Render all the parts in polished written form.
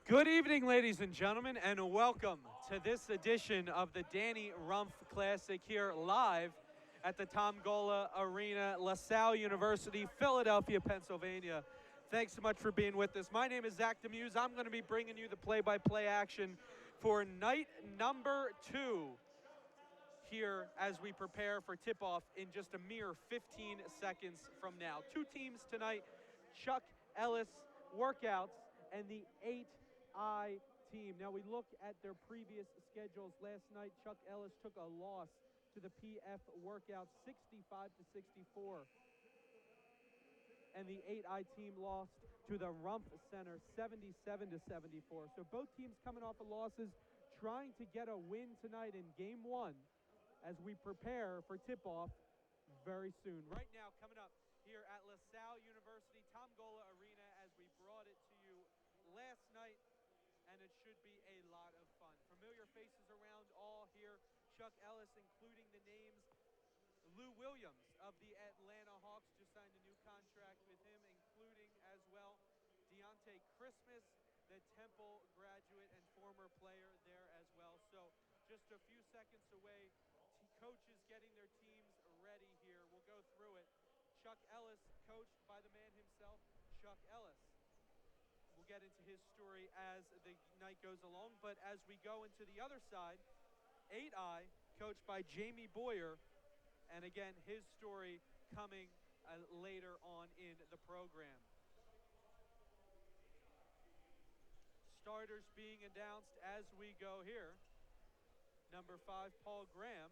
Good evening, ladies and gentlemen, and welcome to this edition of the Danny Rumpf Classic here live at the Tom Gola Arena, LaSalle University, Philadelphia, Pennsylvania. Thanks so much for being with us. My name is Zach Demuse. I'm going to be bringing you the play-by-play action for night number 2 here as we prepare for tip-off in just a mere 15 seconds from now. Two teams tonight, Chuck Ellis workouts and the 8I team. Now we look at their previous schedules. Last night, Chuck Ellis took a loss to the PF workout 65-64. And the 8I team lost to the Rumpf Center 77-74. So both teams coming off of losses, trying to get a win tonight in game 1 as we prepare for tip-off very soon. Right now, coming up here at LaSalle University, Tom Gola Arena, as we brought it to you last night, and it should be a lot of fun. Familiar faces around all here. Chuck Ellis, including the names Lou Williams of the Atlanta Hawks, just signed a new contract with him, including as well Deontay Christmas, the Temple graduate and former player there as well. So just a few seconds away, coaches getting their teams ready here. We'll go through it. Chuck Ellis, coached by the man himself, Chuck Ellis. We'll get into his story as the night goes along, but as we go into the other side, 8I, coached by Jamie Boyer, and again, his story coming later on in the program. Starters being announced as we go here. Number 5, Paul Graham.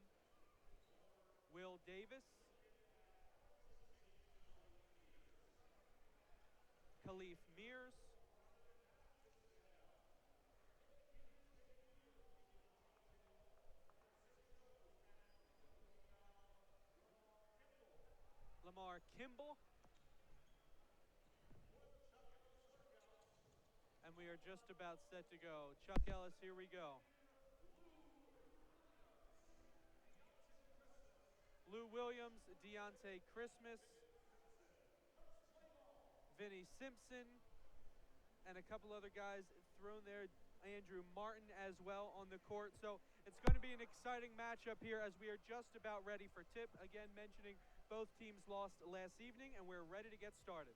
Will Davis. Khalif Mears. Lamar Kimball. And we are just about set to go. Chuck Ellis, here we go. Lou Williams, Deontay Christmas, Vinnie Simpson, and a couple other guys thrown there. Andrew Martin as well on the court. So it's going to be an exciting matchup here as we are just about ready for tip. Again, mentioning both teams lost last evening, and we're ready to get started.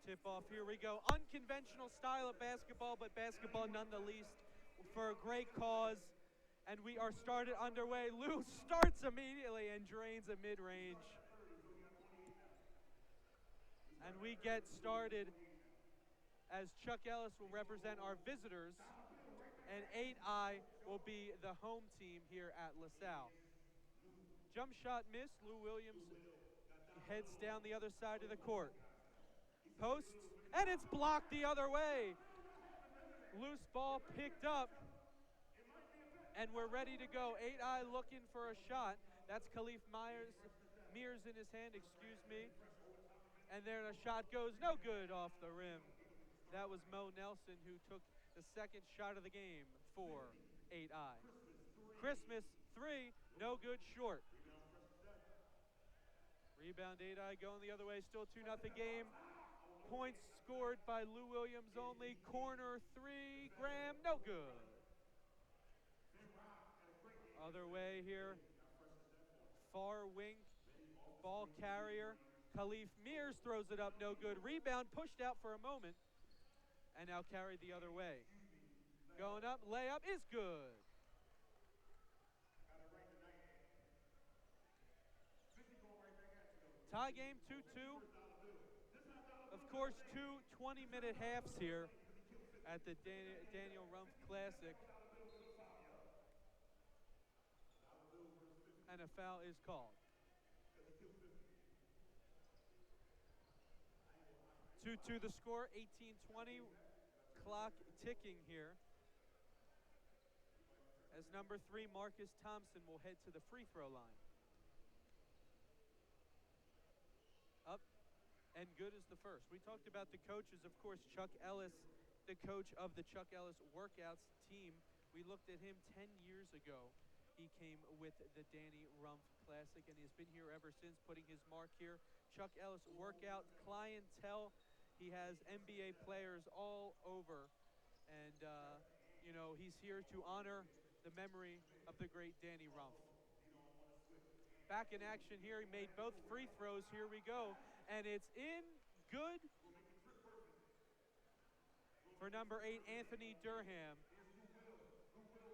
Tip off, here we go. Unconventional style of basketball, but basketball none the least for a great cause. And we are started underway. Lou starts immediately and drains a mid-range. And we get started as Chuck Ellis will represent our visitors, and 8I will be the home team here at LaSalle. Jump shot missed. Lou Williams heads down the other side of the court. Posts, and it's blocked the other way. Loose ball picked up, and we're ready to go. 8I looking for a shot. That's Khalif Mears in his hand, excuse me. And then a shot goes no good off the rim. That was Mo Nelson who took the second shot of the game for 8I. Christmas, 3, no good, short. Rebound, 8I going the other way, still 2-0 game. Points scored by Lou Williams only. Corner 3, Graham, no good. Other way here. Far wing, ball carrier. Khalif Mears throws it up, no good. Rebound pushed out for a moment, and now carried the other way. Going up, layup is good. Tie game, 2-2. Of course, 2 20-minute halves here at the Daniel Rumpf Classic. And a foul is called. 2-2 the score, 18-20. Clock ticking here. As number 3, Marcus Thompson will head to the free throw line. and good is the first. We talked about the coaches, of course, Chuck Ellis, the coach of the Chuck Ellis Workouts team. We looked at him 10 years ago. He came with the Danny Rumpf Classic, and he's been here ever since, putting his mark here. Chuck Ellis Workout clientele. He has NBA players all over, and you know, he's here to honor the memory of the great Danny Rumpf. Back in action here, he made both free throws. Here we go, and it's in, good for number 8, Anthony Durham.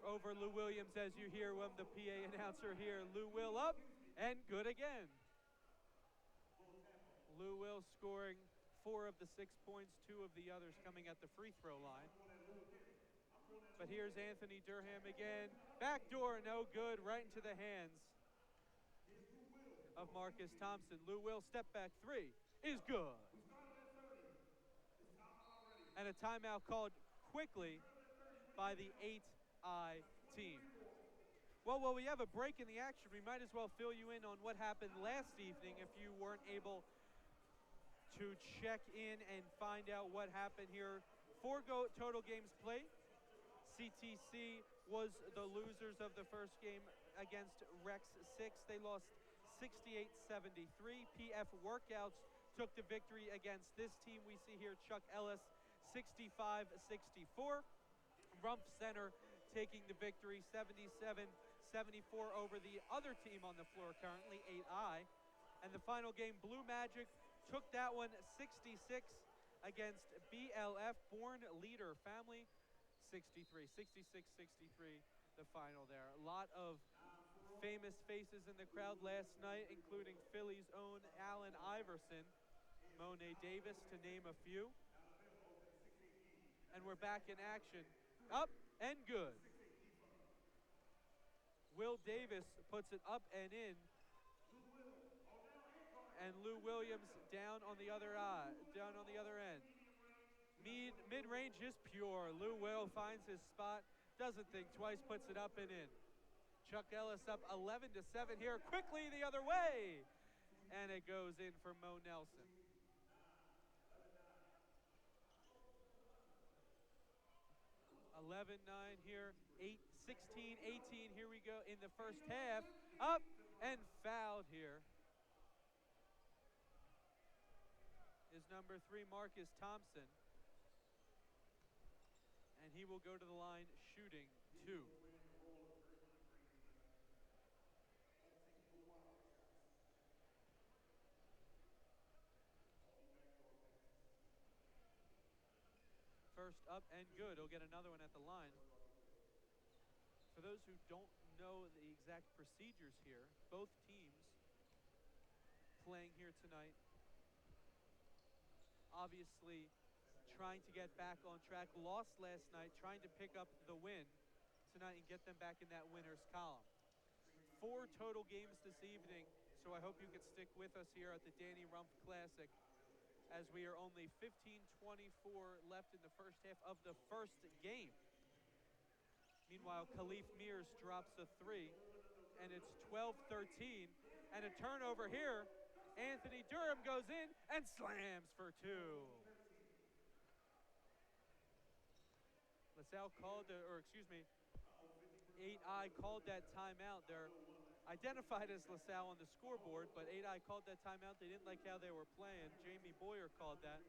Over Lou Williams, as you hear from the PA announcer here. Lou Will up, and good again. Lou Will scoring 4 of the 6 points, 2 of the others coming at the free throw line. But here's Anthony Durham again. Backdoor, no good, right into the hands of Marcus Thompson. Lou Will, step back 3 is good. And a timeout called quickly by the 8I team. Well, while we have a break in the action, we might as well fill you in on what happened last evening if you weren't able to check in and find out what happened here. 4 total games played. CTC was the losers of the first game against Rex 6. They lost 68-73. PF Workouts took the victory against this team. We see here Chuck Ellis 65-64. Rumpf Center taking the victory 77-74 over the other team on the floor currently, 8I. And the final game, Blue Magic took that one 66 against BLF, Born Leader Family, 63, 66-63, the final there. A lot of famous faces in the crowd last night, including Philly's own Allen Iverson, Monet Davis, to name a few. And we're back in action. Up and good. Will Davis puts it up and in. And Lou Williams down on the other end. Mid-range is pure. Lou Will finds his spot, doesn't think twice, puts it up and in. Chuck Ellis up 11-7 here, quickly the other way. And it goes in for Mo Nelson. 11-9 here, 16-18, here we go in the first half. Up and fouled here is number 3, Marcus Thompson. And he will go to the line shooting 2. First up and good. He'll get another one at the line. For those who don't know the exact procedures here, both teams playing here tonight, obviously trying to get back on track. Lost last night, trying to pick up the win tonight and get them back in that winner's column. 4 total games this evening, so I hope you can stick with us here at the Danny Rumpf Classic, as we are only 15:24 left in the first half of the first game. Meanwhile, Khalif Mears drops a 3, and it's 12-13, and a turnover here. Anthony Durham goes in and slams for 2. LaSalle called, 8I called that timeout. They're identified as LaSalle on the scoreboard, but 8I called that timeout. They didn't like how they were playing. Jamie Boyer called that,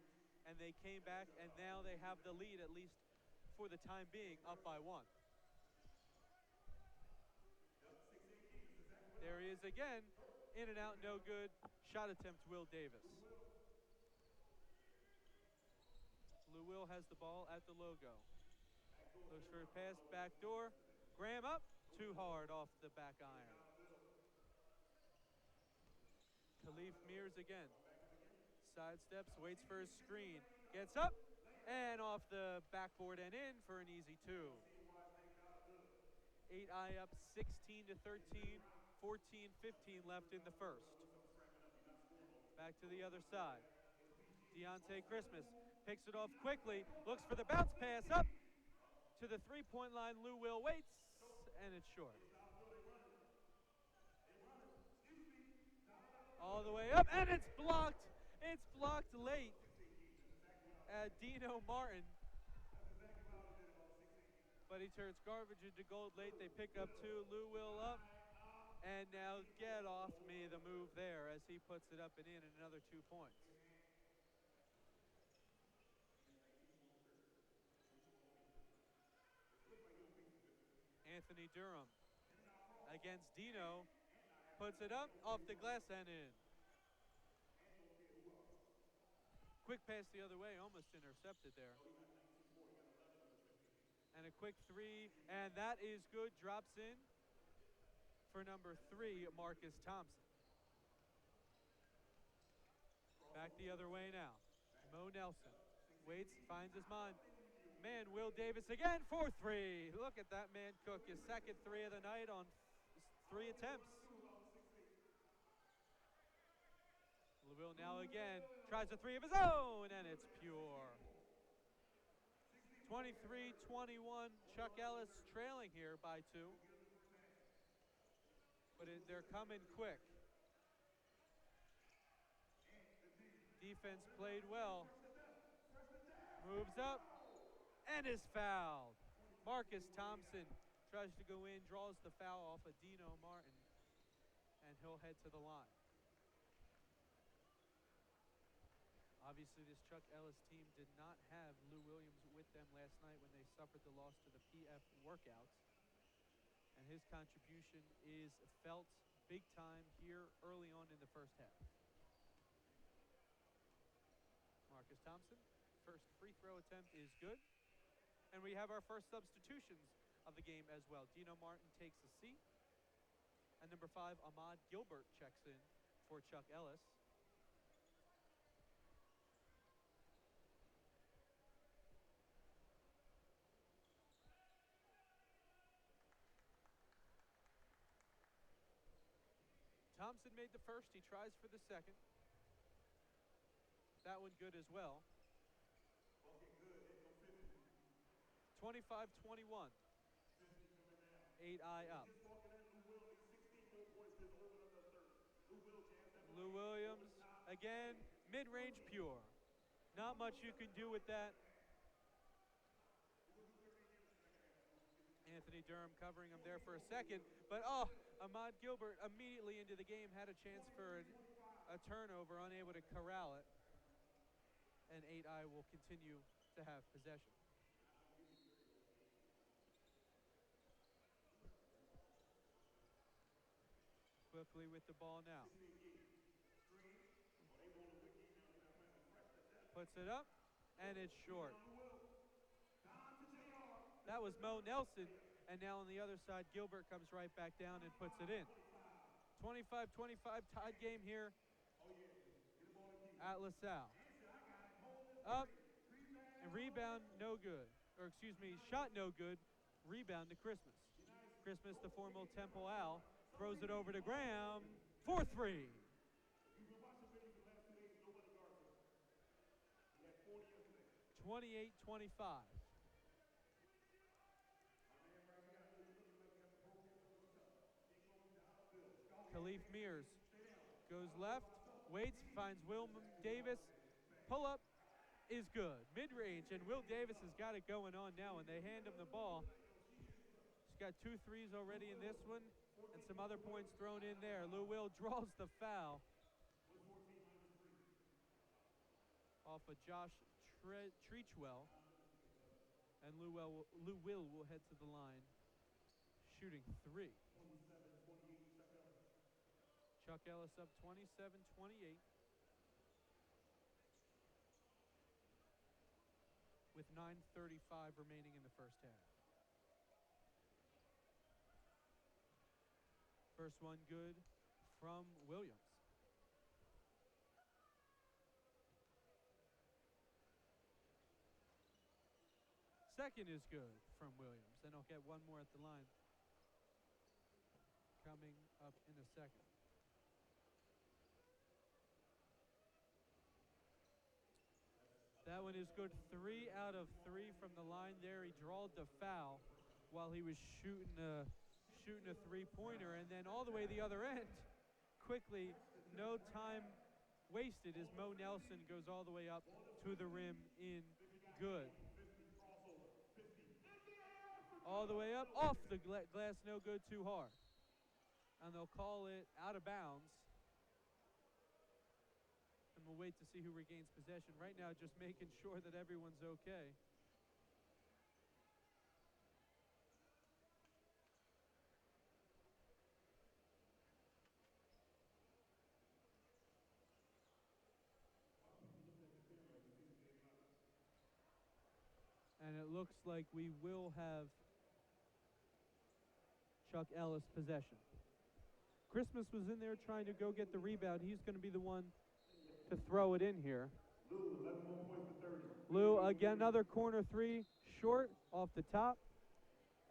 and they came back, and now they have the lead, at least for the time being, up by 1. There he is again. In and out, no good. Shot attempt, Will Davis. Lou Will has the ball at the logo. Looks for a pass, back door. Graham up, too hard off the back iron. Khalif Mears again. Sidesteps, waits for his screen. Gets up, and off the backboard and in for an easy 2. 8I up 16-13. 14-15 left in the first. Back to the other side. Deontay Christmas picks it off quickly, looks for the bounce pass up to the three-point line. Lou Will waits, and it's short. All the way up, and it's blocked It's blocked late at Dino Martin. But he turns garbage into gold late. They pick up two. Lou Will up. And now get off me the move there as he puts it up and in another 2 points. Anthony Durham against Dino. Puts it up off the glass and in. Quick pass the other way, almost intercepted there. And a quick three, and that is good. Drops in for number 3, Marcus Thompson. Back the other way now. Mo Nelson waits, finds his man, Will Davis again for 3. Look at that man cook his second 3 of the night on 3 attempts. LaVille now again tries a 3 of his own, and it's pure. 23-21, Chuck Ellis trailing here by 2. But they're coming quick. Defense played well. Moves up and is fouled. Marcus Thompson tries to go in, draws the foul off of Dino Martin, and he'll head to the line. Obviously, this Chuck Ellis team did not have Lou Williams with them last night when they suffered the loss to the PF workouts. And his contribution is felt big time here early on in the first half. Marcus Thompson, first free throw attempt is good. And we have our first substitutions of the game as well. Dino Martin takes a seat. And number 5, Ahmad Gilbert checks in for Chuck Ellis. Thompson made the first. He tries for the second. That one good as well. 25-21. 8-eye up. Lou Williams, again, mid-range pure. Not much you can do with that. Anthony Durham covering him there for a second. But, Ahmad Gilbert immediately into the game had a chance for a turnover, unable to corral it. And 8-eye will continue to have possession. Quickly with the ball now. Puts it up, and it's short. That was Mo Nelson, and now on the other side, Gilbert comes right back down and puts it in. 25-25 tied game here at LaSalle. Up, and rebound no good. Or excuse me, shot no good, rebound to Christmas. Christmas, the former Temple Owl, throws it over to Graham for 3. 28-25. Khalif Mears goes left, waits, finds Will Davis. Pull up is good. Mid-range, and Will Davis has got it going on now, and they hand him the ball. He's got 2 threes already in this one, and some other points thrown in there. Lou Will draws the foul off of Josh Treachwell, and Lou Will head to the line, shooting 3. Chuck Ellis up 27-28 with 9:35 remaining in the first half. First one good from Williams. Second is good from Williams. Then he'll get one more at the line coming up in a second. That one is good. 3 out of 3 from the line there. He drawed the foul while he was shooting a three-pointer, and then all the way the other end. Quickly, no time wasted as Mo Nelson goes all the way up to the rim in good. All the way up, off the glass, no good, too hard. And they'll call it out of bounds. And we'll wait to see who regains possession. Right now, just making sure that everyone's okay. And it looks like we will have Chuck Ellis possession. Christmas was in there trying to go get the rebound. He's going to be the one to throw it in here. Lou, again, another corner three, short, off the top,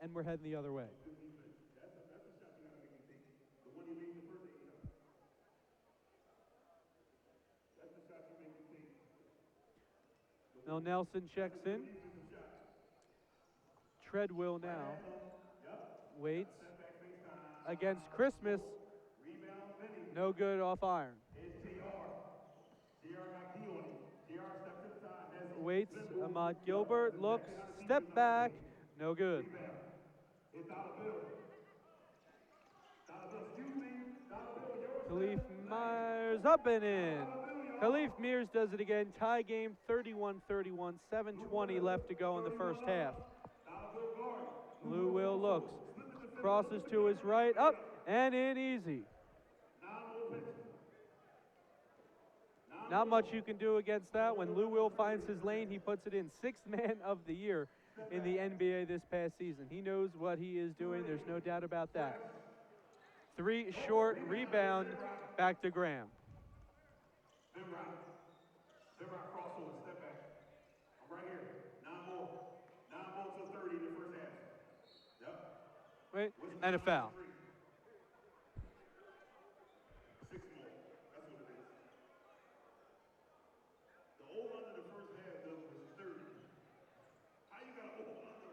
and we're heading the other way. Now Nelson checks in. Treadwell now waits against Christmas. No good off iron. Waits. Ahmad Gilbert looks. Step back. No good. Khalif Myers up and in. Khalif Mears does it again. Tie game, 31-31. 7:20 left to go in the first half. Lou Will looks. Crosses to his right. Up and in easy. Not much you can do against that. When Lou Will finds his lane, he puts it in. Sixth man of the year in the NBA this past season. He knows what he is doing. There's no doubt about that. Three short, rebound, back to Graham. Crossover, step back. I'm right here. 9 more. 9 more to 30 in the first half. Yep. Wait, and a foul. 6 more. That's what it is. The over-under the first half was 30. How you got over-under?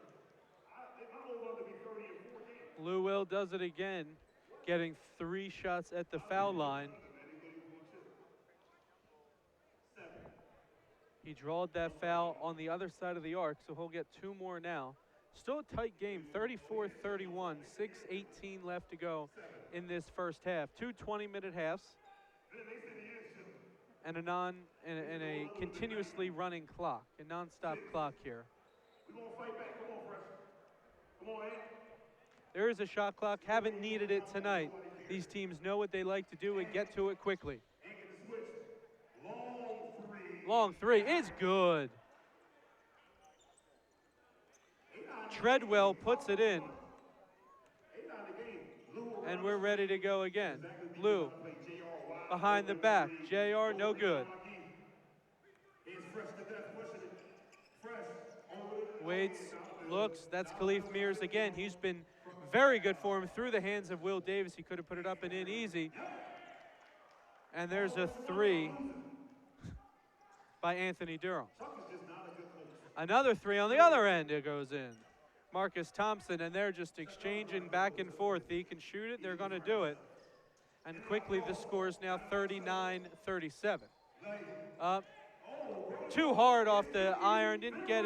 My over-under be 30 and 4 games. Lou Will does it again, getting 3 shots at the foul line. He drawed that foul on the other side of the arc, so he'll get 2 more now. Still a tight game, 34-31, 6:18 left to go in this first half. 2 20-minute halves and a continuously running clock, a nonstop clock here. We're gonna fight back. Come on, Fresh. Come on, Ed. There is a shot clock. Haven't needed it tonight. These teams know what they like to do and get to it quickly. Long three is good. Treadwell puts it in. And we're ready to go again. Lou behind the back. JR, no good. Waits, looks. That's Khalif Mears again. He's been very good for him through the hands of Will Davis. He could have put it up and in easy. And there's a 3 by Anthony Durham. Another 3 on the other end, it goes in. Marcus Thompson, and they're just exchanging back and forth. He can shoot it, they're gonna do it. And quickly the score is now 39-37. Too hard off the iron, didn't get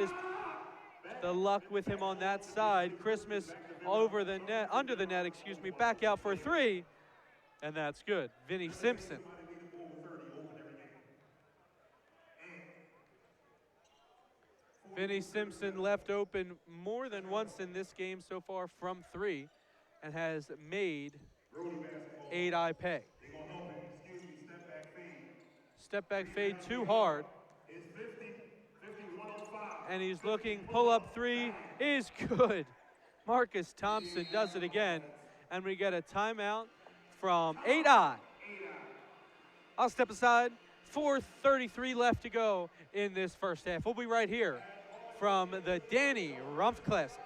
the luck with him on that side. Christmas over the net, under the net, excuse me, back out for a 3, and that's good. Vinnie Simpson. Vinnie Simpson left open more than once in this game so far from 3 and has made 8-eye pay. Step back fade too hard. And he's looking, pull up 3 is good. Marcus Thompson does it again. And we get a timeout from 8-eye. I'll step aside. 4:33 left to go in this first half. We'll be right here from the Danny Rumpf Classic.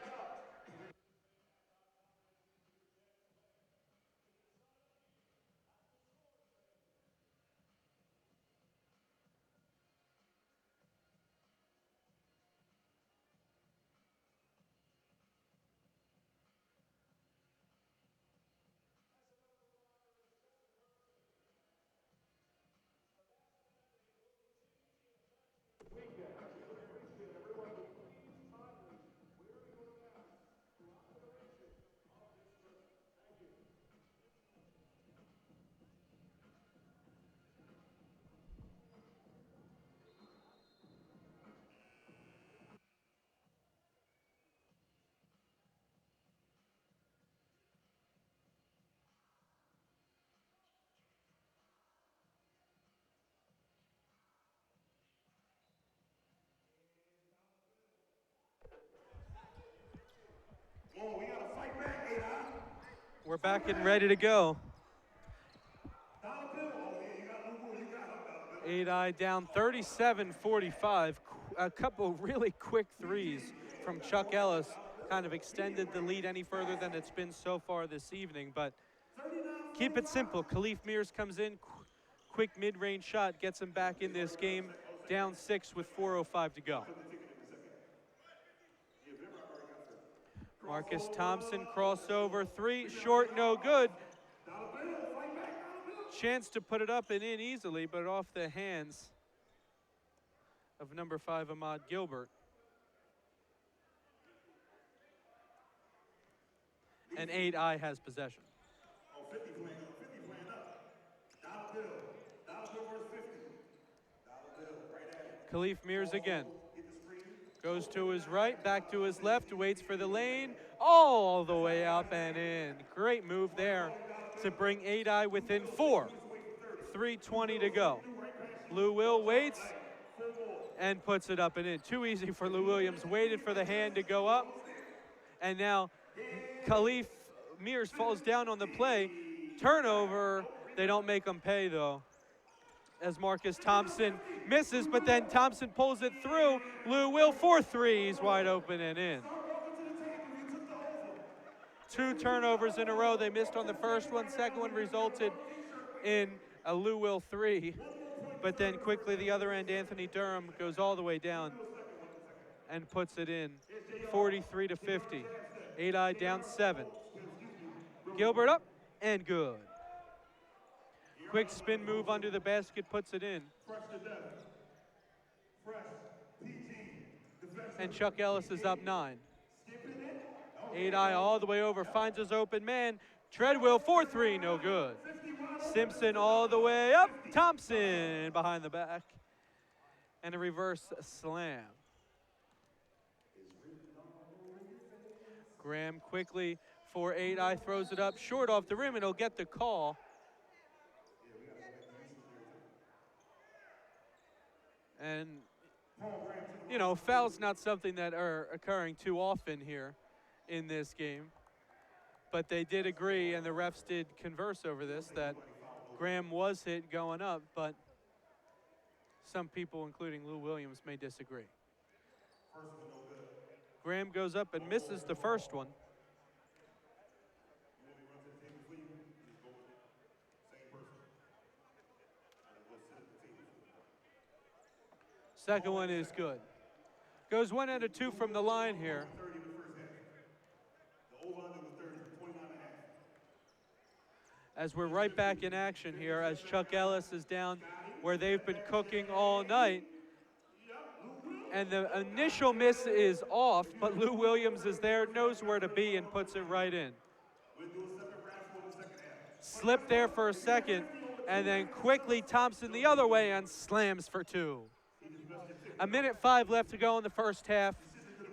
Oh, we gotta fight back, 8-eye. We're back and ready to go. Dollar bill. Oh, yeah, you got Lou Will. You got him, Dollar bill. 8-eye down 37-45. A couple really quick threes from Chuck Ellis kind of extended the lead any further than it's been so far this evening. But keep it simple. Khalif Mears comes in, quick mid-range shot, gets him back in this game, down 6 with 4:05 to go. Marcus Thompson, crossover three, short, no good. Chance to put it up and in easily, but off the hands of number 5, Ahmad Gilbert. And 8-eye has possession. Oh, 50 playing up. Dollar bill. Dollar bill versus 50. Dollar bill, right at it. Khalif Mears again. Get the screen. Goes to his right, back to his left, waits for the lane, all the way up and in. Great move there to bring 8-eye within 4. 3:20 to go. Lou Will waits and puts it up and in. Too easy for Lou Williams. Waited for the hand to go up. And now Khalif Mears falls down on the play. Turnover. They don't make him pay, though, as Marcus Thompson misses, but then Thompson pulls it through. Lou Will for 3. He's wide open and in. 2 turnovers in a row. They missed on the first one. Second one resulted in a Lou Will 3. But then quickly the other end, Anthony Durham goes all the way down and puts it in. 43-50. 8-eye down 7. Gilbert up and good. Quick spin move under the basket, puts it in. And Chuck Ellis is up 9. 8-eye all the way over, finds his open man. Treadwell 4-3, no good. Simpson all the way up. Thompson behind the back. And a reverse slam. Graham quickly for 8-eye, throws it up short off the rim, and he'll get the call. And, you know, foul's not something that are occurring too often here in this game. But they did agree, and the refs did converse over this, that Graham was hit going up, but some people, including Lou Williams, may disagree. Graham goes up and misses the first one. Second one is good. Goes 1 out of 2 from the line here. As we're right back in action here, as Chuck Ellis is down where they've been cooking all night. And the initial miss is off, but Lou Williams is there, knows where to be, and puts it right in. Slipped there for a second, and then quickly Thompson the other way and slams for 2. 1:05 left to go in the first half.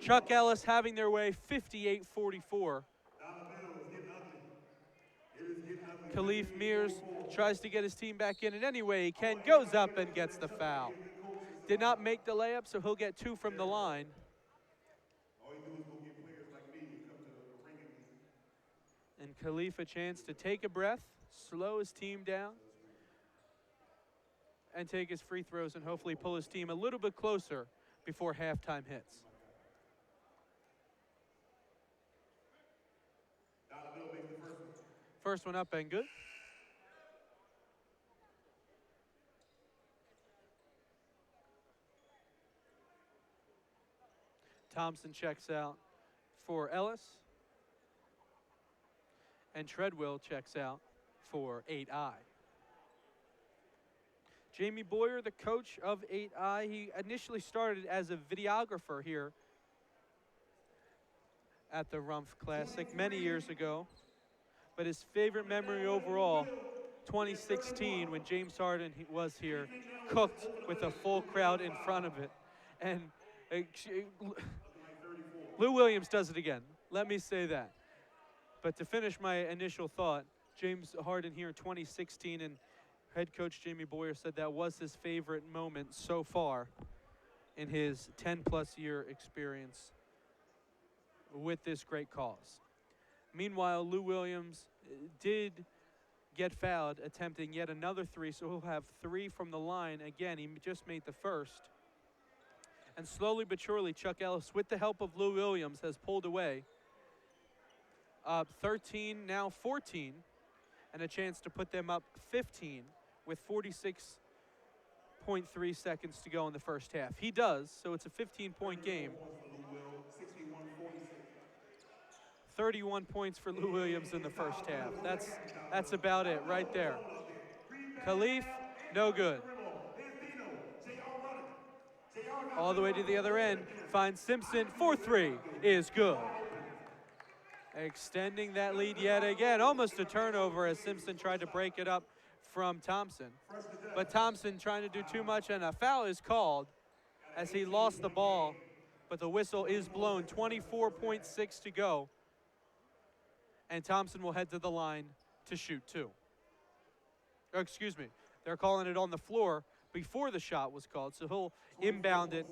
Chuck Ellis having their way 58-44. Khalif Mears tries to get his team back in any way he can, goes up and gets the foul. Did not make the layup, so he'll get 2 from the line. And Khalif a chance to take a breath, slow his team down, and take his free throws and hopefully pull his team a little bit closer before halftime hits. First one up and good. Thompson checks out for Ellis. And Treadwell checks out for 8-eye. Jamie Boyer, the coach of 8-eye, he initially started as a videographer here at the Rumph Classic many years ago. But his favorite memory overall, 2016, when James Harden was here, cooked with a full crowd in front of it. And Lou Williams does it again. Let me say that. But to finish my initial thought, James Harden here in 2016, and head coach Jamie Boyer said that was his favorite moment so far in his 10-plus year experience with this great cause. Meanwhile, Lou Williams did get fouled, attempting yet another three, so he'll have 3 from the line. Again, he just made the first. And slowly but surely, Chuck Ellis, with the help of Lou Williams, has pulled away. 13, now 14, and a chance to put them up 15 with 46.3 seconds to go in the first half. He does, so it's a 15-point game. 31 points for Lou Williams in the first half. That's about it right there. Khalif, no good. All the way to the other end, finds Simpson for 3, is good. Extending that lead yet again, almost a turnover as Simpson tried to break it up from Thompson. But Thompson trying to do too much, and a foul is called as he lost the ball, but the whistle is blown. 24.6 to go. And Thompson will head to the line to shoot 2. Oh, excuse me, they're calling it on the floor before the shot was called, so he'll inbound it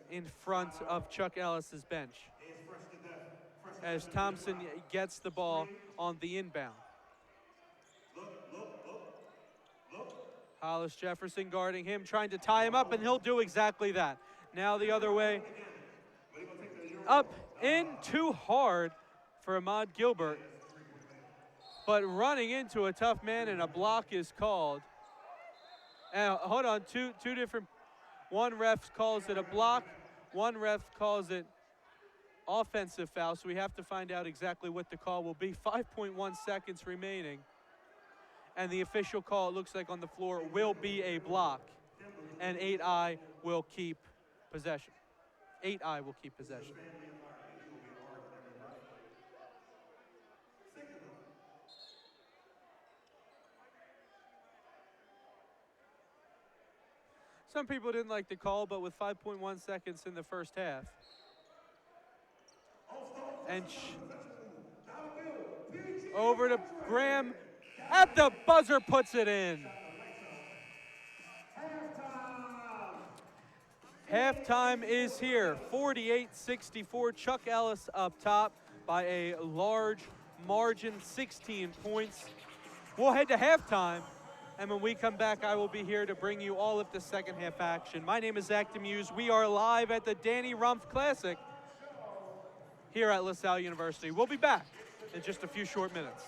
in front of Chuck Ellis's bench as Thompson gets the ball on the inbound. Hollis Jefferson guarding him, trying to tie him up, and he'll do exactly that. Now the other way. Up, in, too hard for Ahmad Gilbert. But running into a tough man, and a block is called. And hold on, two different. One ref calls it a block. One ref calls it offensive foul, so we have to find out exactly what the call will be. 5.1 seconds remaining. And the official call, it looks like on the floor, will be a block. And 8I will keep possession. 8I will keep possession. Some people didn't like the call, but with 5.1 seconds in the first half. And over to Graham at the buzzer, puts it in. Halftime is here, 48-64. Chuck Ellis up top by a large margin, 16 points. We'll head to halftime, and when we come back, I will be here to bring you all of the second half action. My name is Zach Demuse. We are live at the Danny Rumpf Classic here at LaSalle University. We'll be back in just a few short minutes.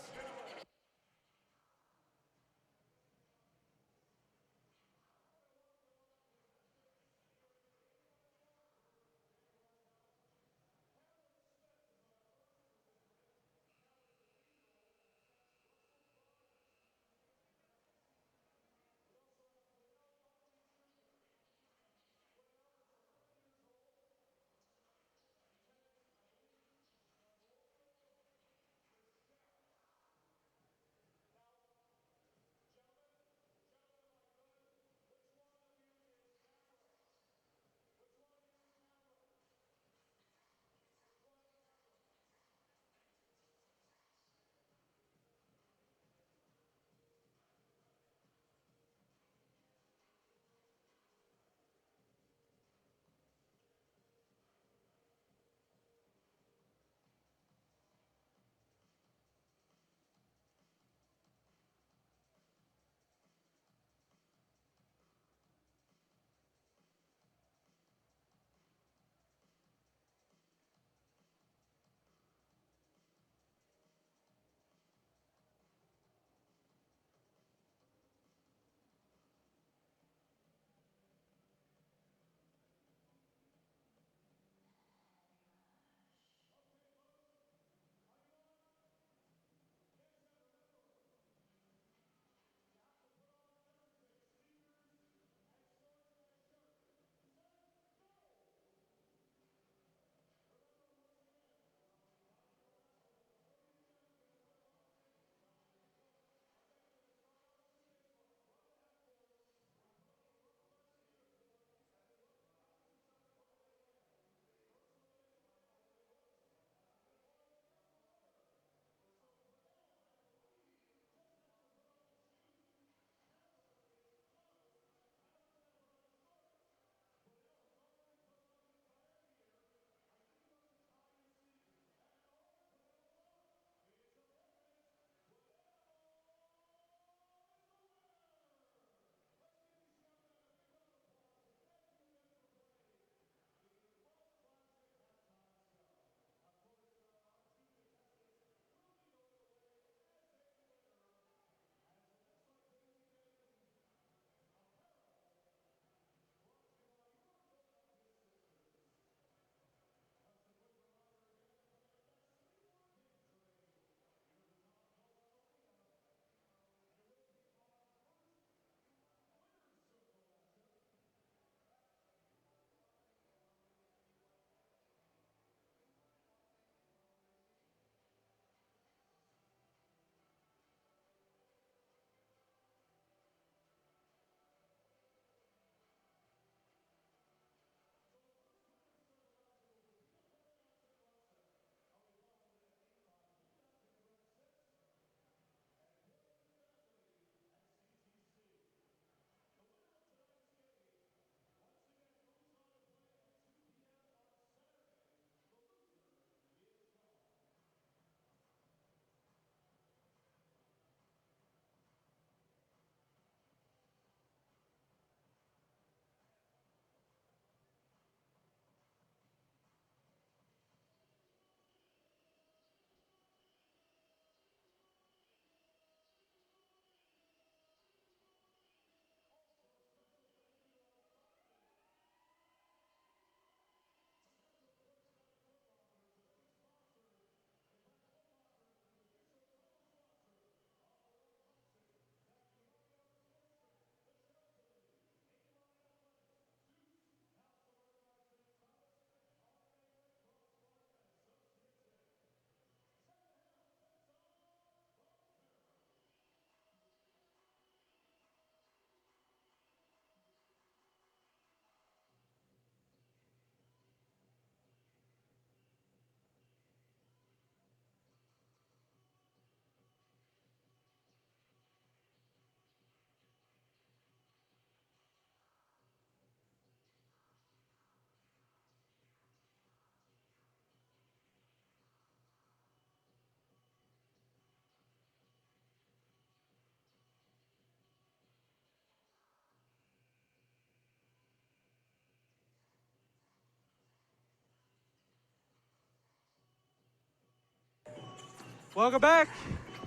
Welcome back.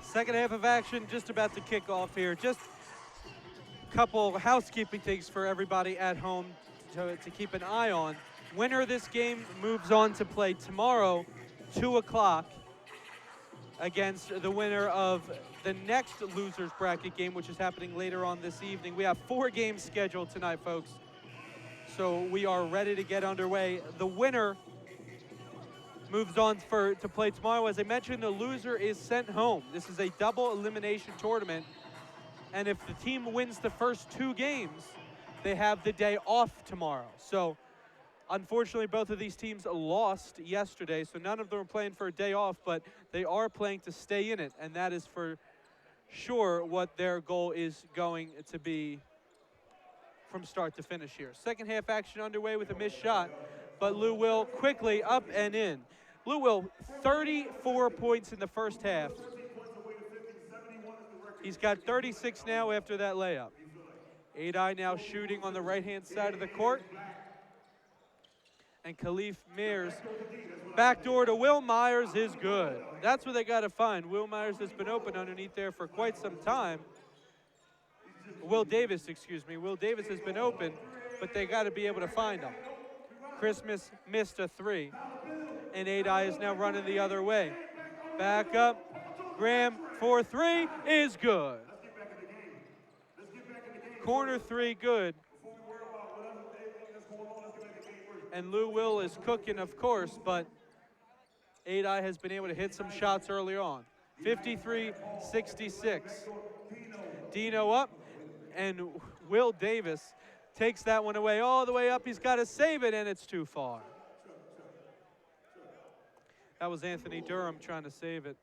Second half of action just about to kick off here. Just a couple housekeeping things for everybody at home to keep an eye on. Winner of this game moves on to play tomorrow, 2 o'clock, against the winner of the next losers bracket game, which is happening later on this evening. We have 4 games scheduled tonight, folks. So we are ready to get underway. The winner moves on to play tomorrow. As I mentioned, the loser is sent home. This is a double elimination tournament. And if the team wins the first 2 games, they have the day off tomorrow. So unfortunately, both of these teams lost yesterday, so none of them are playing for a day off, but they are playing to stay in it, and that is for sure what their goal is going to be from start to finish here. Second half action underway with a missed shot, but Lou Will quickly up and in. Lou Will, 34 points in the first half. He's got 36 now after that layup. 8-Eye now shooting on the right-hand side of the court. And Khalif Mears, backdoor to Will Myers is good. That's what they got to find. Will Myers has been open underneath there for quite some time. Will Davis has been open, but they got to be able to find him. Christmas missed a 3, and 8-Eye is now running the other way. Back up, Graham for 3 is good. Corner 3 good. And Lou Will is cooking, of course, but 8-Eye has been able to hit some shots early on. 53-66. Dino up, and Will Davis takes that one away all the way up. He's got to save it, and it's too far. That was Anthony Durham trying to save it.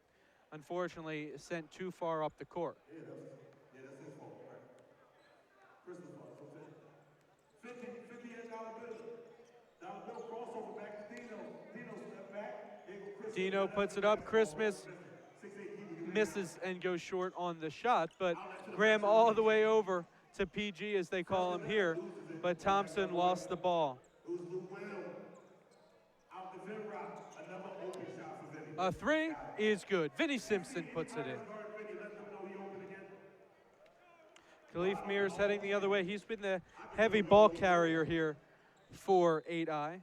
Unfortunately, sent too far up the court. That's his fault, right? Christmas fault, so 50 $50 bill crossover back to Dino. Dino step back. Dino puts it up. Christmas misses and goes short on the shot, but Graham all the way over to PG, as they call him here, but Thompson lost the ball. A 3 is good. Vinnie Simpson puts it in. Khalif Mears heading the other way. He's been the heavy ball carrier here for 8-Eye.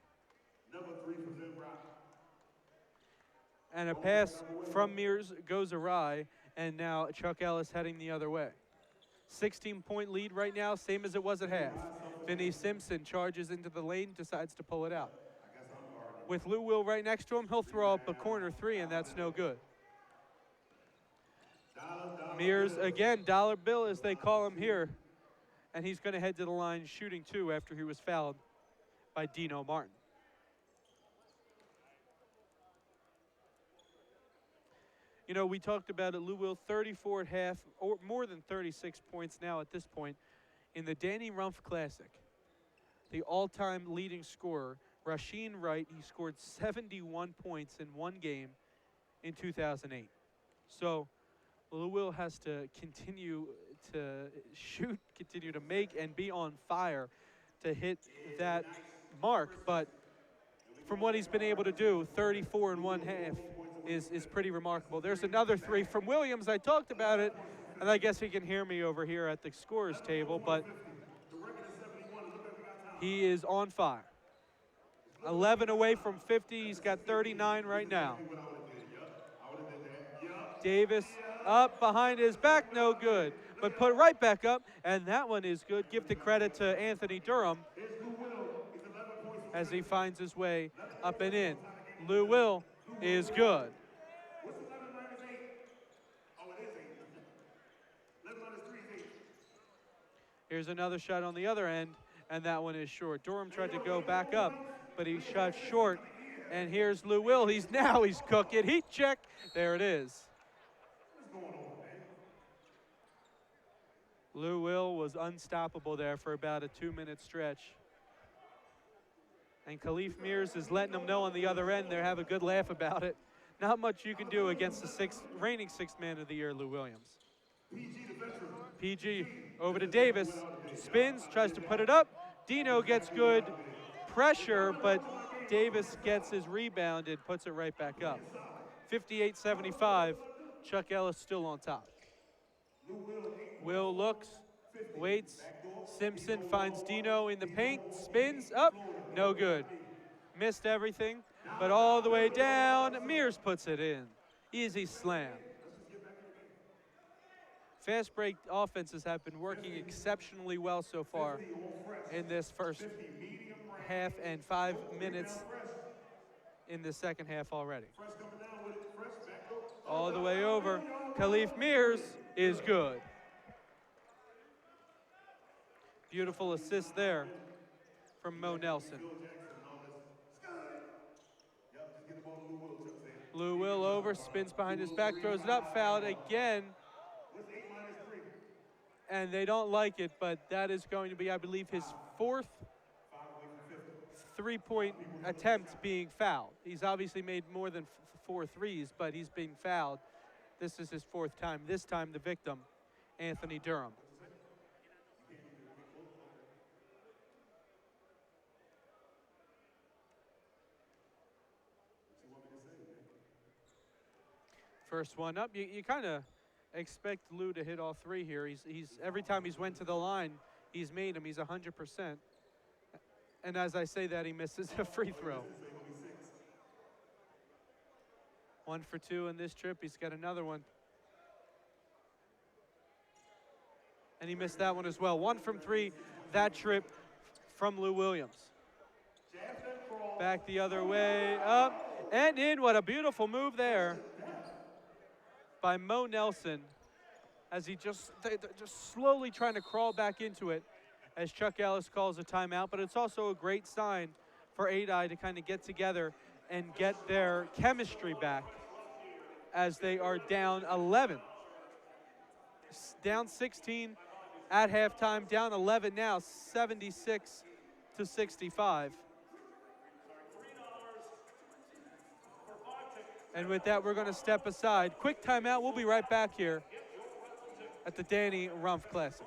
And a pass from Mears goes awry, and now Chuck Ellis heading the other way. 16-point lead right now, same as it was at half. Vinnie Simpson charges into the lane, decides to pull it out. With Lou Will right next to him, he'll throw up a corner 3, and that's no good. Mears, again, dollar bill as they call him here, and he's going to head to the line shooting 2 after he was fouled by Dino Martin. You know, we talked about it, Lou Will 34 at half, or more than 36 points now at this point in the Danny Rumpf Classic. The all-time leading scorer, Rasheed Wright, he scored 71 points in one game in 2008. So Lou Will has to continue to shoot, continue to make, and be on fire to hit that mark. But from what he's been able to do, 34 in one half is pretty remarkable. There's another 3 from Williams. I talked about it, and I guess he can hear me over here at the scorer's table, but he is on fire. 11 away from 50. He's got 39 right now. Davis up behind his back, no good, but put right back up, and that one is good. Give the credit to Anthony Durham as he finds his way up and in. Lou Will is good. Here's another shot on the other end, and that one is short. Durham tried to go back up, but he shot short. And here's Lou Will. He's cooking. Heat check. There it is. Lou Will was unstoppable there for about a 2-minute stretch. And Khalif Mears is letting them know on the other end. They have a good laugh about it. Not much you can do against the reigning sixth man of the year, Lou Williams. PG over to Davis. Spins, tries to put it up. Dino gets good pressure, but Davis gets his rebound and puts it right back up. 58-75. Chuck Ellis still on top. Lou Will, 8 Will looks, 50. waits. Backdoor. Simpson He's finds over. Dino in the He's paint, over. spins He's up, Florida. no good. Missed everything, but all the way down, Mears puts it in. Easy slam. Fast break offenses have been working exceptionally well so far in this first half and 5 minutes in the second half already. All the way over, Khalif Mears is good. Beautiful assist there from Mo Nelson. Lou Will over, spins behind his back, throws it up, fouled again. And they don't like it, but that is going to be, I believe, his fourth three-point attempt being fouled. He's obviously made more than 4 threes, but he's being fouled. This is his fourth time. This time the victim, Anthony Durham. First one up. You kind of expect Lou to hit all 3 here. He's every time he's went to the line, he's made them. He's 100%. And as I say that, he misses a free throw. 1 for 2 in this trip. He's got another one. And he missed that one as well. 1 from 3 that trip from Lou Williams. Back the other way, up and in. What a beautiful move there by Mo Nelson, as they're just slowly trying to crawl back into it as Chuck Ellis calls a timeout. But it's also a great sign for 8i to kind of get together and get their chemistry back as they are down 11. Down 16 at halftime, down 11 now, 76-65. And with that, we're going to step aside. Quick timeout. We'll be right back here at the Danny Rumpf Classic.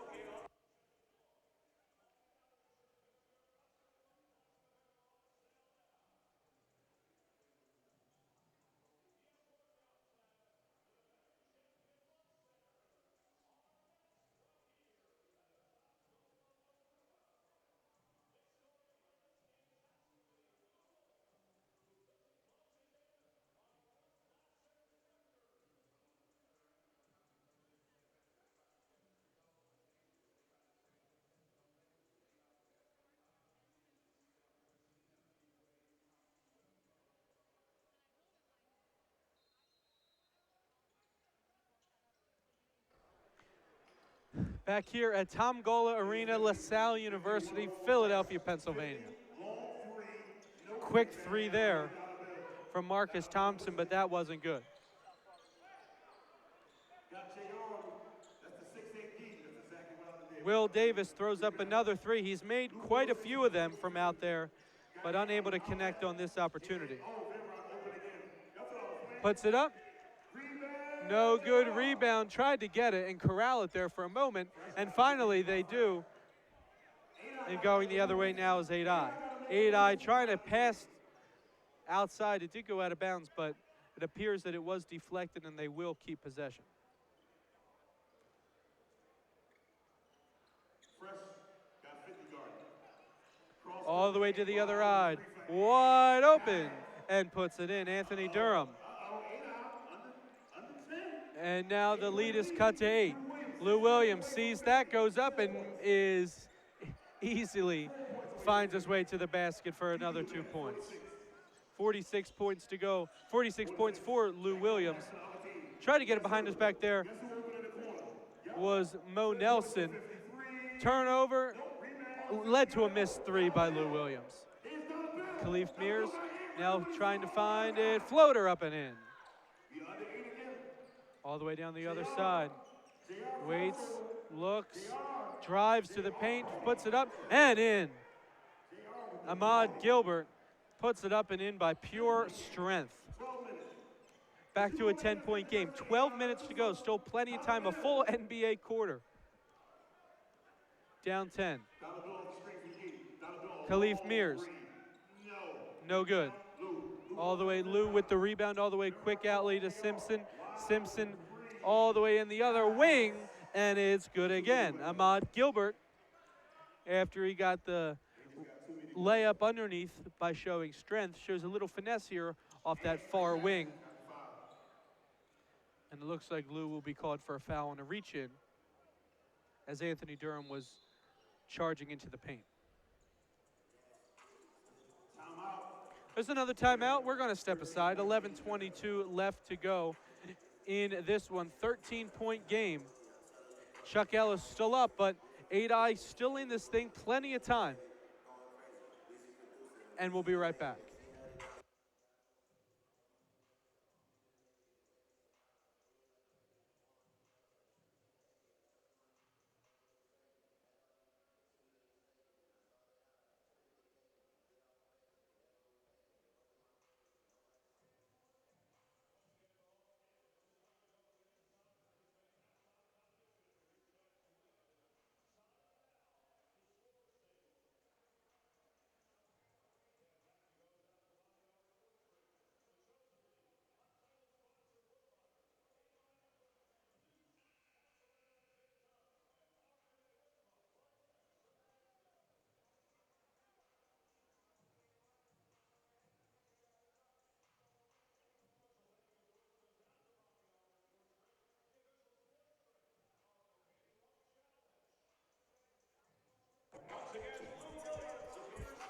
Back here at Tom Gola Arena, LaSalle University, Philadelphia, Pennsylvania. Quick 3 there from Marcus Thompson, but that wasn't good. Will Davis throws up another 3. He's made quite a few of them from out there, but unable to connect on this opportunity. Puts it up. No good rebound. Tried to get it and corral it there for a moment, and finally they do. And going the other way now is 8i. 8i trying to pass outside. It did go out of bounds, but it appears that it was deflected, and they will keep possession. All the way to the other side. Wide open, and puts it in. Anthony Durham. And now the lead is cut to 8. Lou Williams sees that, goes up, and is easily finds his way to the basket for another 2 points. 46 points to go. 46 points for Lou Williams. Tried to get it behind his back there was Mo Nelson. Turnover led to a missed 3 by Lou Williams. Khalif Mears now trying to find it. Floater up and in. All the way down the other side. Waits, looks, drives to the paint, puts it up, and in. Ahmad Gilbert puts it up and in by pure strength. Back to a 10-point game. 12 minutes to go. Still plenty of time. A full NBA quarter. Down 10. Khalif Mears. No good. All the way Lou with the rebound. All the way quick outlet to Simpson. Simpson all the way in the other wing, and it's good again. Ahmad Gilbert, after he got the layup underneath by showing strength, shows a little finesse here off that far wing. And it looks like Lou will be called for a foul and a reach-in as Anthony Durham was charging into the paint. There's another timeout. We're going to step aside. 11:22 left to go in this one. 13-point game. Chuck Ellis still up, but 8i still in this thing. Plenty of time. And we'll be right back.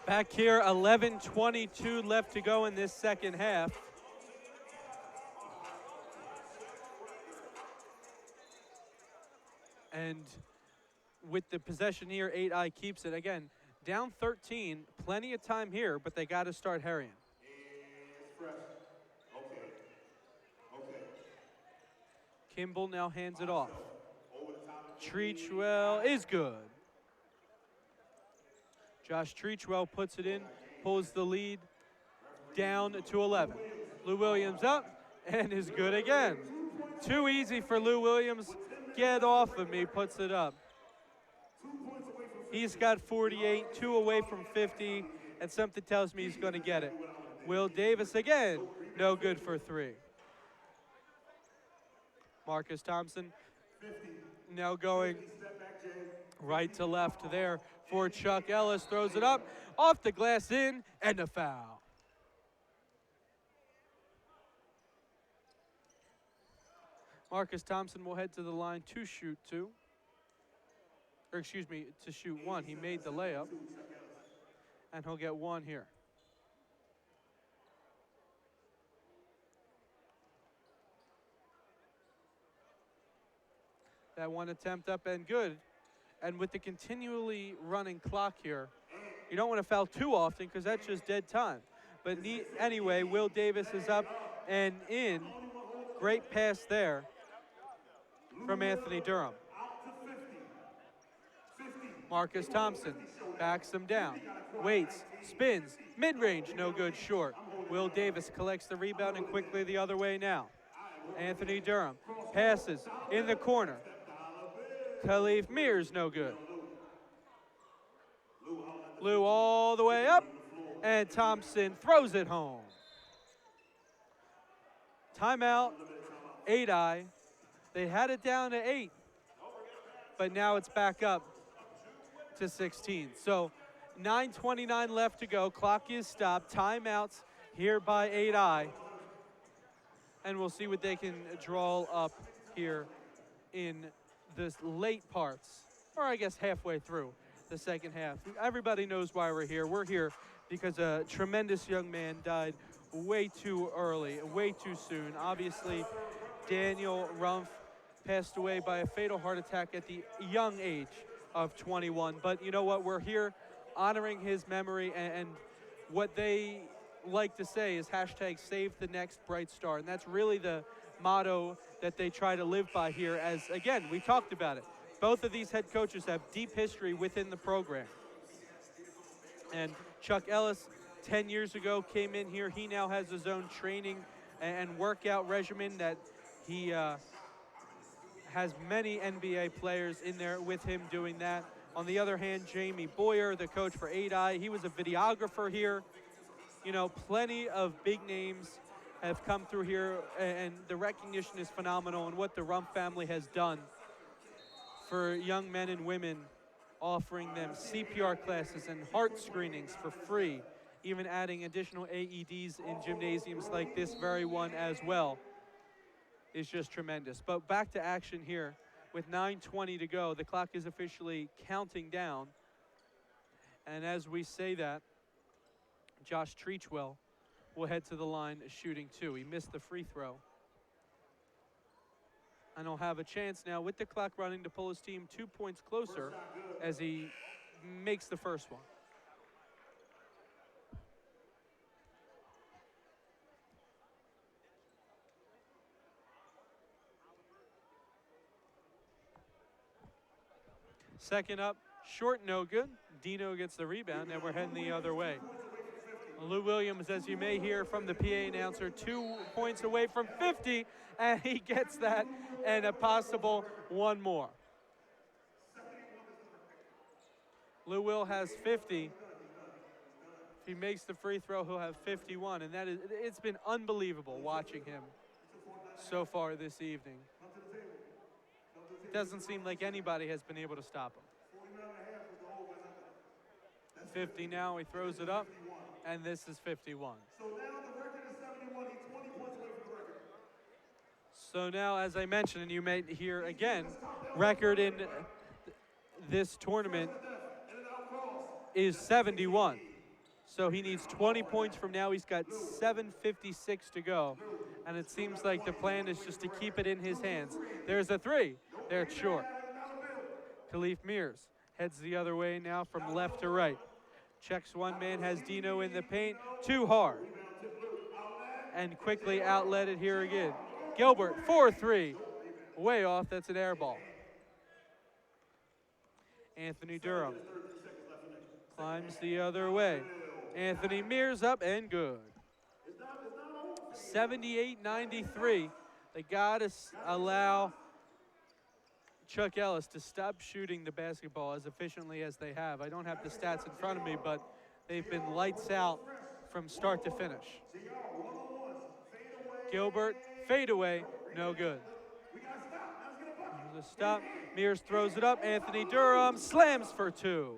Back here, 11:22 left to go in this second half. And with the possession here, 8i keeps it. Again, down 13, plenty of time here, but they got to start hurrying. Kimball now hands it off. Treachwell is good. Josh Treachwell puts it in, pulls the lead down to 11. Lou Williams up and is good again. Too easy for Lou Williams. Get off of me, puts it up. He's got 48, 2 away from 50, and something tells me he's going to get it. Will Davis again, no good for 3. Marcus Thompson now going right to left there for Chuck Ellis. Throws it up, off the glass in, and a foul. Marcus Thompson will head to the line to shoot 2. Or excuse me, to shoot 1. He made the layup. And he'll get 1 here. That one attempt up and good. And with the continually running clock here, you don't want to foul too often because that's just dead time. But anyway, Will Davis is up and in. Great pass there from Anthony Durham. Marcus Thompson backs him down, waits, spins, mid-range, no good, short. Will Davis collects the rebound and quickly the other way now. Anthony Durham passes in the corner. Khalif Mears, no good. Lou all the way up, and Thompson throws it home. Timeout, 8i. They had it down to 8, but now it's back up to 16. So 9:29 left to go. Clock is stopped. Timeouts here by 8i. And we'll see what they can draw up here in this late parts, or I guess halfway through the second half. Everybody knows why we're here. We're here because a tremendous young man died way too early, way too soon. Obviously, Daniel Rumpf passed away by a fatal heart attack at the young age of 21. But you know what? We're here honoring his memory, and what they like to say is hashtag save the next bright star. And that's really the motto that they try to live by here, as, again, we talked about it. Both of these head coaches have deep history within the program. And Chuck Ellis, 10 years ago, came in here. He now has his own training and workout regimen that he has many NBA players in there with him doing that. On the other hand, Jamie Boyer, the coach for 8i, he was a videographer here. You know, plenty of big names have come through here, and the recognition is phenomenal, and what the Rumpf family has done for young men and women, offering them CPR classes and heart screenings for free, even adding additional AEDs in gymnasiums like this very one as well, is just tremendous. But back to action here with 9:20 to go. The clock is officially counting down. And as we say that, Josh Treachwell will head to the line shooting two. He missed the free throw. And he'll have a chance now with the clock running to pull his team 2 points closer as he makes the first one. Second up, short, no good. Dino gets the rebound, and we're heading the other way. Lou Williams, as you may hear from the PA announcer, 2 points away from 50, and he gets that and a possible one more. Lou Will has 50. If he makes the free throw, he'll have 51, and it's been unbelievable watching him so far this evening. It doesn't seem like anybody has been able to stop him. 50 now, he throws it up, and this is 51. So now the record is 71. He's 20 points away from the record. So now, as I mentioned, and you may hear again, record in this tournament is 71. So he needs 20 points from now. He's got 7:56 to go. And it seems like the plan is just to keep it in his hands. There's a three. There it's short. Khalif Mears heads the other way now from left to right. Checks one man, has Dino in the paint. Too hard. And quickly outlet it here again. Gilbert, 4-3. Way off, that's an air ball. Anthony Durham climbs the other way. Anthony Mears up and good. 78-93. They got to allow Chuck Ellis to stop shooting the basketball as efficiently as they have. I don't have the stats in front of me, but they've been lights out from start to finish. Gilbert, fadeaway, no good. There's a stop. Mears throws it up. Anthony Durham slams for two.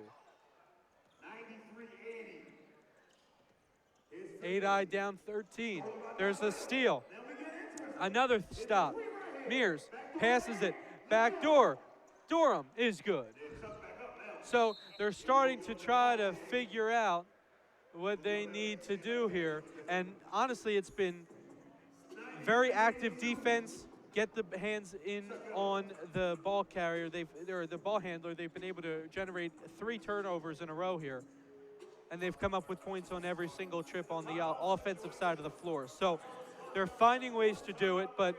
8-eye down 13. There's a steal. Another stop. Mears passes it. Back door. Durham is good. So they're starting to try to figure out what they need to do here. And honestly, it's been very active defense. Get the hands in on the ball carrier. They're the ball handler. They've been able to generate 3 turnovers in a row here. And they've come up with points on every single trip on the offensive side of the floor. So they're finding ways to do it, but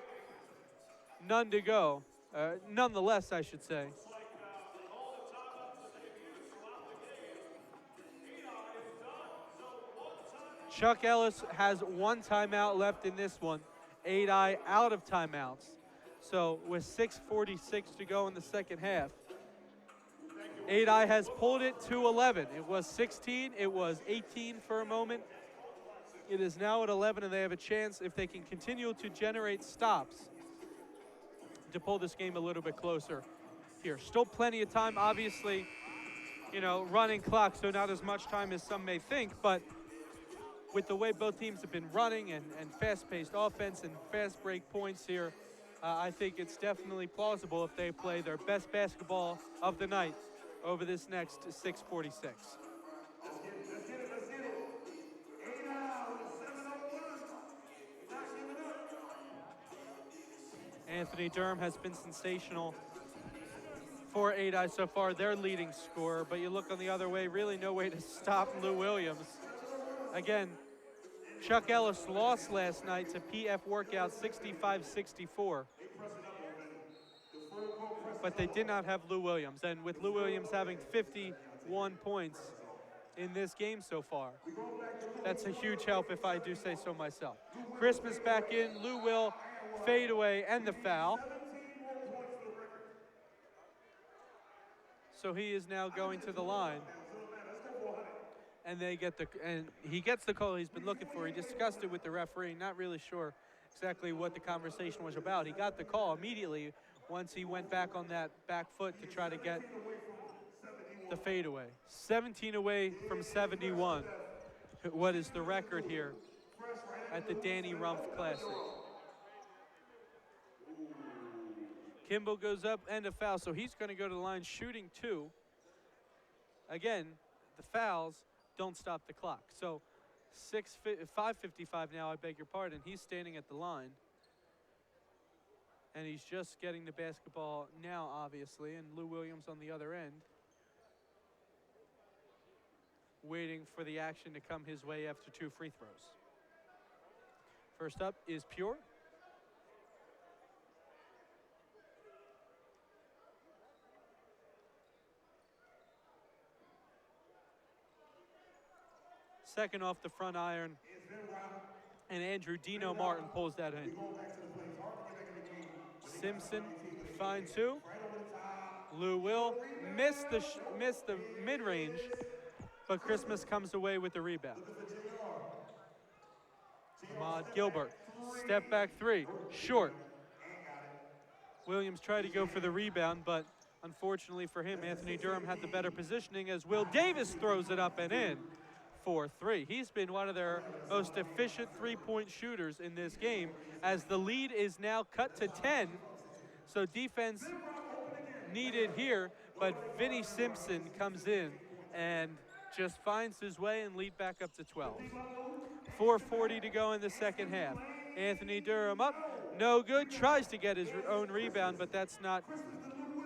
none to go. Nonetheless, I should say. Chuck Ellis has 1 timeout left in this one. 8-eye out of timeouts. So with 6:46 to go in the second half, 8-eye has pulled it to 11. It was 16, it was 18 for a moment. It is now at 11, and they have a chance, if they can continue to generate stops, to pull this game a little bit closer here. Still plenty of time, obviously, running clock, so not as much time as some may think, but with the way both teams have been running and fast-paced offense and fast break points here, I think it's definitely plausible if they play their best basketball of the night over this next 6:46. Anthony Durham has been sensational for 8-eye so far, their leading scorer, but you look on the other way, really no way to stop Lou Williams. Again, Chuck Ellis lost last night to PF Workout 65-64. But they did not have Lou Williams. And with Lou Williams having 51 points in this game so far, that's a huge help if I do say so myself. Christmas back in, Lou will fade away and the foul. So he is now going to the line. and he gets the call he's been looking for. He discussed it with the referee, not really sure exactly what the conversation was about. He got the call immediately once he went back on that back foot to try to get the fadeaway. 17 away from 71. What is the record here at the Danny Rumpf Classic? Kimball goes up and a foul, so he's going to go to the line shooting 2. Again, the fouls don't stop the clock. So 5:55 now, I beg your pardon. He's standing at the line. And he's just getting the basketball now, obviously, and Lou Williams on the other end, waiting for the action to come his way after 2 free throws. First up is Pure. Second off the front iron, and Andrew Dino Martin pulls that in. Simpson finds 2. Lou will miss the mid-range, but Christmas comes away with the rebound. Ahmad Gilbert, step back 3, short. Williams tried to go for the rebound, but unfortunately for him, Anthony Durham had the better positioning as Will Davis throws it up and in for 3. He's been one of their most efficient three-point shooters in this game, as the lead is now cut to 10. So defense needed here, but Vinnie Simpson comes in and just finds his way and lead back up to 12. 4:40 to go in the second half. Anthony Durham up, no good, tries to get his own rebound, but that's not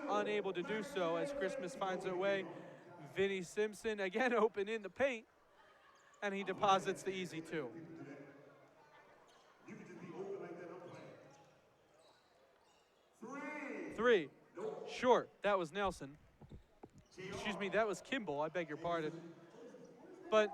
unable to do so as Christmas finds a way. Vinnie Simpson again open in the paint, and he deposits the easy 2. 3, short. That was Nelson. Excuse me, that was Kimball. I beg your pardon. But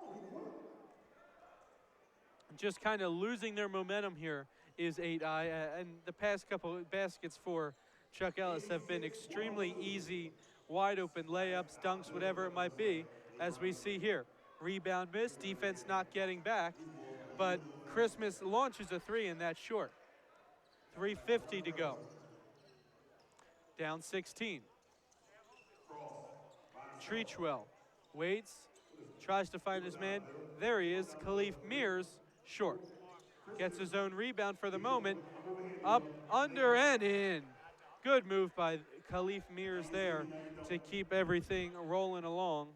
just kind of losing their momentum here is 8i, and the past couple of baskets for Chuck Ellis have been extremely easy, wide open layups, dunks, whatever it might be, as we see here. Rebound miss, defense not getting back, but Christmas launches a 3 and that's short. 3:50 to go. Down 16. Treachwell waits, tries to find his man. There he is, Khalif Mears, short. Gets his own rebound for the moment. Up, under, and in. Good move by Khalif Mears there to keep everything rolling along.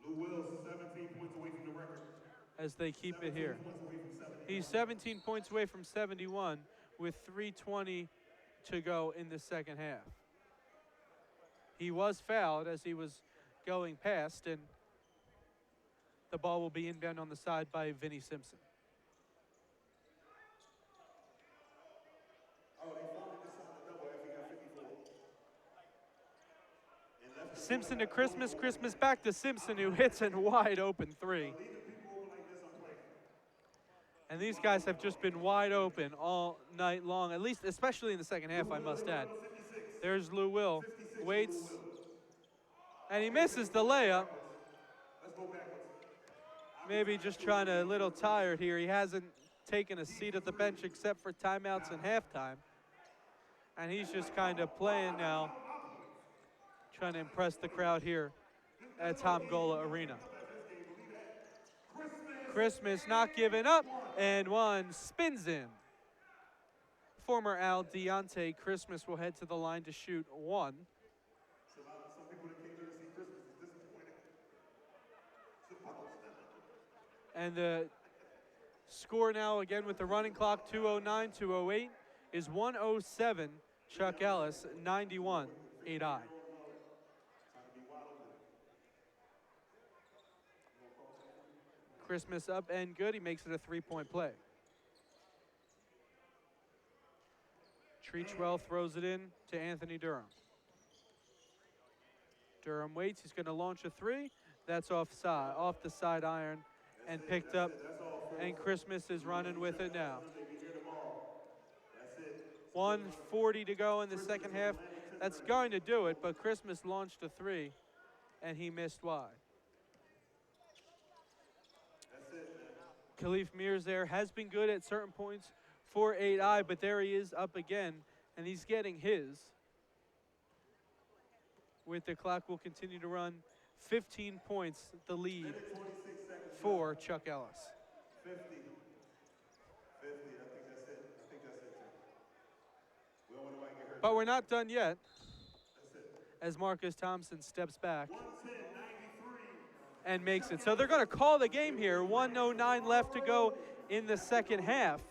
Lou Wills, 17 points away from the record. As they keep it here. He's 17 points away from 71 with 3:20 to go in the second half. He was fouled as he was going past, and the ball will be inbound on the side by Vinnie Simpson. Simpson to Christmas, Christmas back to Simpson, who hits a wide open 3. And these guys have just been wide open all night long, at least, especially in the second half, I must add. There's Lou Will, waits, and he misses the layup. Maybe just trying to, a little tired here. He hasn't taken a seat at the bench except for timeouts and halftime. And he's just kind of playing now, trying to impress the crowd here at Tom Gola Arena. Christmas not giving up, and one spins in. Former Al Deontay Christmas will head to the line to shoot 1. And the score now, again with the running clock, 2:09, 2:08, is 107, Chuck Ellis, 91, 8i. Christmas up and good. He makes it a 3-point play. Treachwell throws it in to Anthony Durham. Durham waits. He's going to launch a 3. That's off the side iron and picked up. And Christmas is running with it now. 1:40 to go in the second half. That's going to do it, but Christmas launched a 3, and he missed wide. Khalif Mears there has been good at certain points for 8i, but there he is up again, and he's getting his. With the clock will continue to run. 15 points, the lead for Chuck Ellis. 50. 50. I think that's it. I think that's it, too. We don't want nobody to get hurt. But we're not done yet, That's it. as Marcus Thompson steps back 110-93. and makes it. So they're going to call the game here. 1:09 left to go in the second half.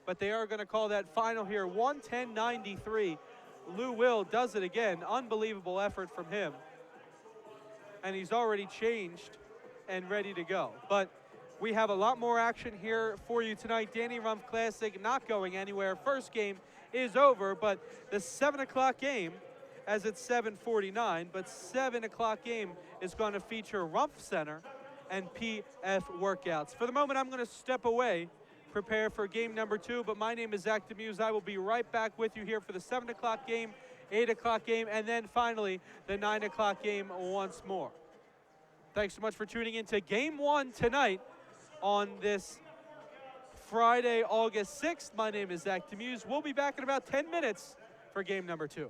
But they are going to call that final here. 110-93. Lou Will does it again. Unbelievable effort from him. And he's already changed and ready to go. But we have a lot more action here for you tonight. Danny Rumpf Classic not going anywhere. First game is over, but the 7 o'clock game, as it's 7:49, but 7 o'clock game is going to feature Rumpf Center and PF workouts. For the moment, I'm going to step away, prepare for game number 2, but my name is Zach Demuse. I will be right back with you here for the 7 o'clock game, 8 o'clock game, and then finally the 9 o'clock game once more. Thanks so much for tuning in to Game 1 tonight on this Friday, August 6th. My name is Zach Demuse. We'll be back in about 10 minutes for game number 2.